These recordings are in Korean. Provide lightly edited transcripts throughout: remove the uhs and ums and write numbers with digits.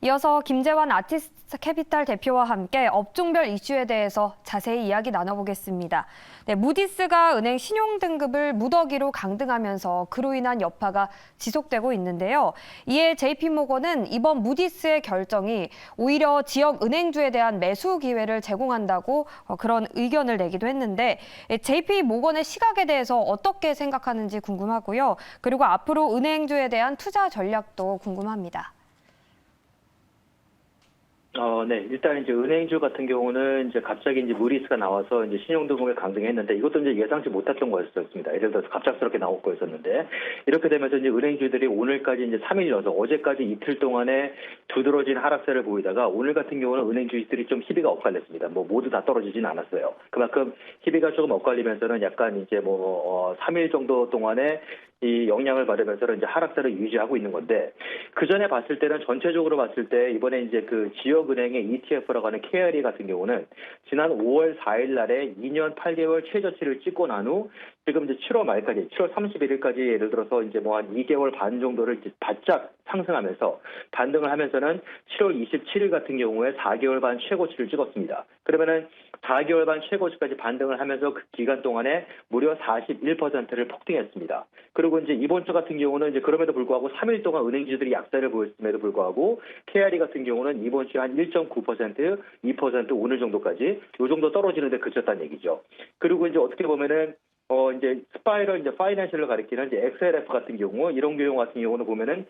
이어서 김재환 아티스트 캐피탈 대표와 함께 업종별 이슈에 대해서 자세히 이야기 나눠보겠습니다. 네, 무디스가 은행 신용 등급을 무더기로 강등하면서 그로 인한 여파가 지속되고 있는데요. 이에 JP모건은 이번 무디스의 결정이 오히려 지역 은행주에 대한 매수 기회를 제공한다고 그런 의견을 내기도 했는데 JP모건의 시각에 대해서 어떻게 생각하는지 궁금하고요. 그리고 앞으로 은행주에 대한 투자 전략도 궁금합니다. 네. 일단 이제 은행주 같은 경우는 이제 갑자기 이제 무디스가 나와서 이제 신용등급을 강등했는데 이것도 이제 예상치 못했던 거였습니다. 예를 들어서 갑작스럽게 나올 거였었는데 이렇게 되면서 이제 은행주들이 오늘까지 이제 3일여서 어제까지 이틀 동안에 두드러진 하락세를 보이다가 오늘 같은 경우는 은행주들이 좀 희비가 엇갈렸습니다. 뭐 모두 다 떨어지진 않았어요. 그만큼 희비가 조금 엇갈리면서는 약간 이제 3일 정도 동안에 이 영향을 받으면서 이제 하락세를 유지하고 있는 건데 그 전에 봤을 때는 전체적으로 봤을 때 이번에 이제 그 지역은행의 ETF라고 하는 KRE 같은 경우는 지난 5월 4일 날에 2년 8개월 최저치를 찍고 난 후 지금 이제 7월 말까지 7월 31일까지 예를 들어서 이제 뭐 한 2개월 반 정도를 이제 바짝 상승하면서 반등을 하면서는 7월 27일 같은 경우에 4개월 반 최고치를 찍었습니다. 그러면은 4개월 반 최고치까지 반등을 하면서 그 기간 동안에 무려 41%를 폭등했습니다. 그리고 이제 이번 주 같은 경우는 이제 그럼에도 불구하고 3일 동안 은행주들이 약세를 보였음에도 불구하고 KRE 같은 경우는 이번 주에 한 1.9%, 2% 오늘 정도까지 요 정도 떨어지는데 그쳤다는 얘기죠. 그리고 이제 어떻게 보면은 이제 스파이럴 이제 파이낸셜을 가리키는 이제 XLF 같은 경우 이런 경우 같은 경우는 보면은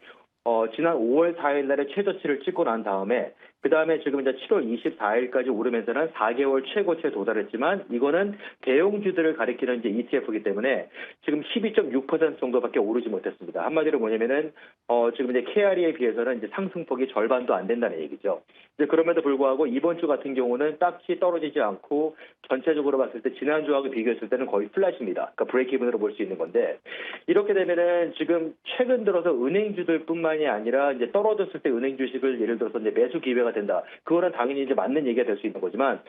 지난 5월 4일 날에 최저치를 찍고 난 다음에 그 다음에 지금 이제 7월 24일까지 오르면서는 4개월 최고치에 도달했지만 이거는 대형주들을 가리키는 이제 ETF이기 때문에 지금 12.6% 정도밖에 오르지 못했습니다. 한마디로 뭐냐면은 지금 이제 KRE에 비해서는 이제 상승폭이 절반도 안 된다는 얘기죠. 이제 그럼에도 불구하고 이번 주 같은 경우는 딱히 떨어지지 않고 전체적으로 봤을 때 지난주하고 비교했을 때는 거의 플랫입니다. 그러니까 브레이크 이븐으로 볼 수 있는 건데 이렇게 되면은 지금 최근 들어서 은행주들뿐만이 아니라 이제 떨어졌을 때 은행 주식을 예를 들어서 이제 매수 기회가 된다. 그거는 당연히 이제 맞는 얘기가 될 수 있는 거지만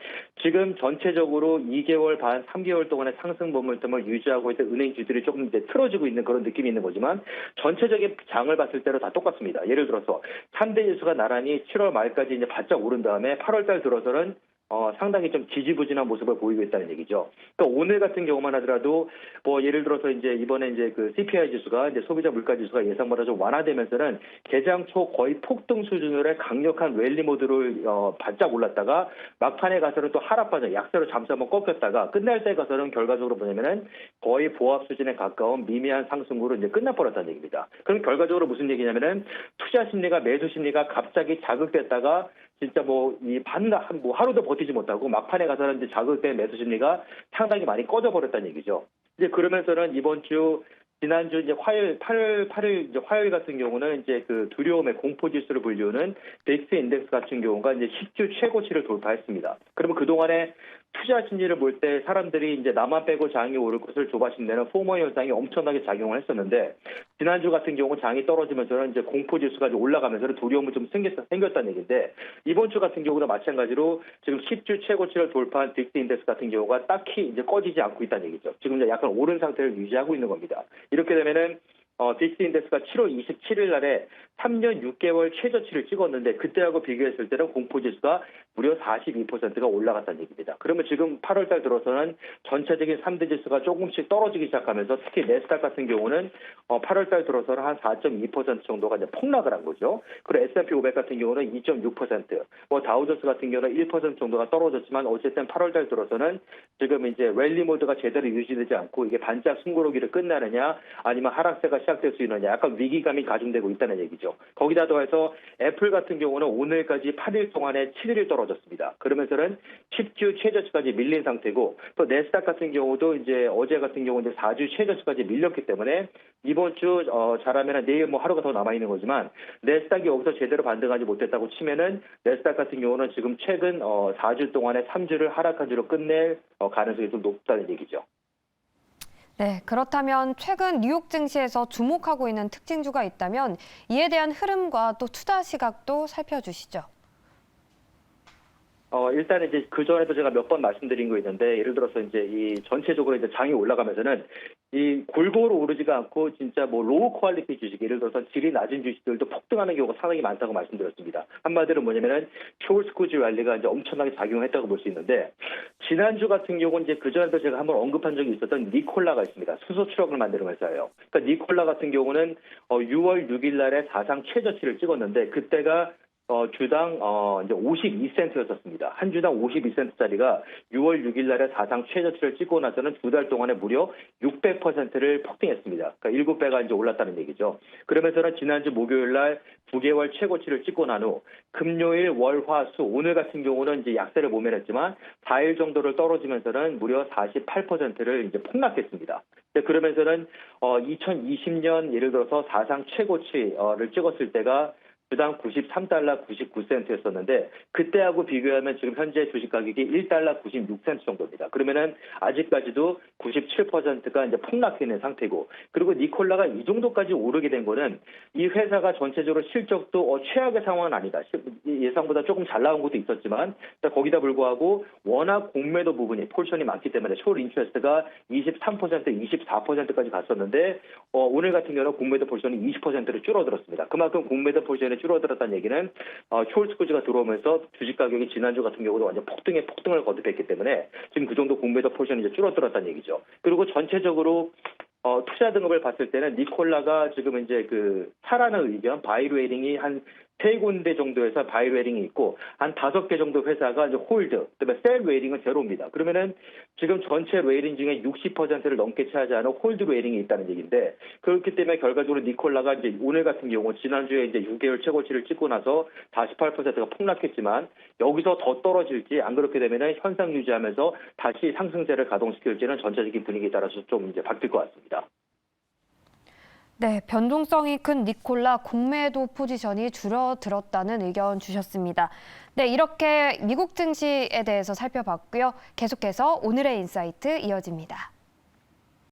지금 전체적으로 2개월 반, 3개월 동안의 상승 모멘텀을 유지하고 있던 은행주들이 조금 이제 틀어지고 있는 그런 느낌이 있는 거지만 전체적인 장을 봤을 때로 다 똑같습니다. 예를 들어서 3대 지수가 나란히 7월 말까지 이제 바짝 오른 다음에 8월 달 들어서는 상당히 좀 지지부진한 모습을 보이고 있다는 얘기죠. 그러니까 오늘 같은 경우만 하더라도 뭐 예를 들어서 이제 이번에 이제 그 CPI 지수가 이제 소비자 물가 지수가 예상보다 좀 완화되면서는 개장 초 거의 폭등 수준으로의 강력한 랠리 모드를 바짝 올랐다가 막판에 가서는 또 하락 반전 약세로 잠시 한번 꺾였다가 끝날 때 가서는 결과적으로 뭐냐면은 거의 보합 수준에 가까운 미미한 상승으로 이제 끝나버렸다는 얘기입니다. 그럼 결과적으로 무슨 얘기냐면은 투자 심리가 매수 심리가 갑자기 자극됐다가 진짜 하루도 버티지 못하고 막판에 가서는 이제 자극된 매수 심리가 상당히 많이 꺼져버렸다는 얘기죠. 이제 그러면서는 이번 주 지난주 이제 8일 이제 화요일 같은 경우는 이제 그 두려움의 공포 지수를 불리우는 덱스 인덱스 같은 경우가 이제 10주 최고치를 돌파했습니다. 그러면 그동안에 투자 심리를 볼 때 사람들이 이제 나만 빼고 장이 오를 것을 조바심내는 포모 현상이 엄청나게 작용을 했었는데 지난주 같은 경우 장이 떨어지면서는 이제 공포 지수가 올라가면서 두려움이 좀 생겼다는 얘기인데 이번 주 같은 경우도 마찬가지로 지금 10주 최고치를 돌파한 덱스 인덱스 같은 경우가 딱히 이제 꺼지지 않고 있다는 얘기죠. 지금 이제 약간 오른 상태를 유지하고 있는 겁니다. 이렇게 되면은 덱스 인덱스가 7월 27일 날에 3년 6개월 최저치를 찍었는데 그때하고 비교했을 때는 공포지수가 무려 42%가 올라갔다는 얘기입니다. 그러면 지금 8월 달 들어서는 전체적인 3대 지수가 조금씩 떨어지기 시작하면서 특히 내스닥 같은 경우는 8월 달 들어서는 한 4.2% 정도가 이제 폭락을 한 거죠. 그리고 S&P 500 같은 경우는 2.6%, 다우존스 같은 경우는 1% 정도가 떨어졌지만 어쨌든 8월 달 들어서는 지금 이제 랠리 모드가 제대로 유지되지 않고 이게 반짝 숨고르기를 끝나느냐 아니면 하락세가 시작될 수 있느냐 약간 위기감이 가중되고 있다는 얘기죠. 거기다 더해서 애플 같은 경우는 오늘까지 8일 동안에 7일을 떨어졌습니다. 그러면서는 10주 최저치까지 밀린 상태고 또 내스닥 같은 경우도 이제 어제 같은 경우 이제 4주 최저치까지 밀렸기 때문에 이번 주 잘하면 내일 뭐 하루가 더 남아 있는 거지만 내스닥이 여기서 제대로 반등하지 못했다고 치면은 내스닥 같은 경우는 지금 최근 4주 동안에 3주를 하락한 주로 끝낼 가능성이 좀 높다는 얘기죠. 네, 그렇다면 최근 뉴욕 증시에서 주목하고 있는 특징주가 있다면 이에 대한 흐름과 또 투자 시각도 살펴주시죠. 일단 이제 그 전에도 제가 몇 번 말씀드린 거 있는데, 예를 들어서 이제 이 전체적으로 이제 장이 올라가면서는 이 골고루 오르지가 않고 진짜 뭐 로우 퀄리티 주식, 예를 들어서 질이 낮은 주식들도 폭등하는 경우가 상당히 많다고 말씀드렸습니다. 한마디로 뭐냐면은 숏 스쿠지 랠리가 이제 엄청나게 작용했다고 볼 수 있는데, 지난주 같은 경우는 이제 그 전에도 제가 한번 언급한 적이 있었던 니콜라가 있습니다. 수소 트럭을 만드는 회사예요. 그러니까 니콜라 같은 경우는 6월 6일 날에 사상 최저치를 찍었는데, 그때가 주당 이제 52센트였었습니다. 한 주당 52센트짜리가 6월 6일 날에 사상 최저치를 찍고 나서는 두 달 동안에 무려 600%를 폭등했습니다. 그러니까 7배가 이제 올랐다는 얘기죠. 그러면서는 지난주 목요일 날 9개월 최고치를 찍고 난 후 금요일, 월, 화, 수 오늘 같은 경우는 이제 약세를 모면했지만 4일 정도를 떨어지면서는 무려 48%를 이제 폭락했습니다. 그러면서는 2020년 예를 들어서 사상 최고치를 찍었을 때가 주당 93달러 99센트였었는데, 그때하고 비교하면 지금 현재 주식 가격이 1달러 96센트 정도입니다. 그러면은 아직까지도 97%가 이제 폭락해 있는 상태고, 그리고 니콜라가 이 정도까지 오르게 된 거는 이 회사가 전체적으로 실적도 최악의 상황은 아니다. 예상보다 조금 잘 나온 것도 있었지만, 거기다 불구하고 워낙 공매도 부분이 폴션이 많기 때문에 숏 인트레스트가 23%, 24%까지 갔었는데, 오늘 같은 경우는 공매도 폴션이 20%로 줄어들었습니다. 그만큼 공매도 폴션이 줄어들었다는 얘기는 숏 스쿠지가 들어오면서 주식 가격이 지난주 같은 경우도 완전 폭등을 거듭했기 때문에 지금 그 정도 공매도 포지션이 이제 줄어들었다는 얘기죠. 그리고 전체적으로 투자 등급을 봤을 때는 니콜라가 지금 이제 그 사라는 의견, 바이 레이팅이 한 3군데 정도에서 바이 레이팅이 있고, 한 5개 정도 회사가 이제 홀드, 그다음에 셀 레이팅은 제로입니다. 그러면은 지금 전체 레이팅 중에 60%를 넘게 차지하는 홀드 레이팅이 있다는 얘기인데, 그렇기 때문에 결과적으로 니콜라가 이제 오늘 같은 경우 지난주에 이제 6개월 최고치를 찍고 나서 48%가 폭락했지만, 여기서 더 떨어질지 안 그렇게 되면은 현상 유지하면서 다시 상승세를 가동시킬지는 전체적인 분위기에 따라서 좀 이제 바뀔 것 같습니다. 네, 변동성이 큰 니콜라 공매도 포지션이 줄어들었다는 의견 주셨습니다. 네, 이렇게 미국 증시에 대해서 살펴봤고요. 계속해서 오늘의 인사이트 이어집니다.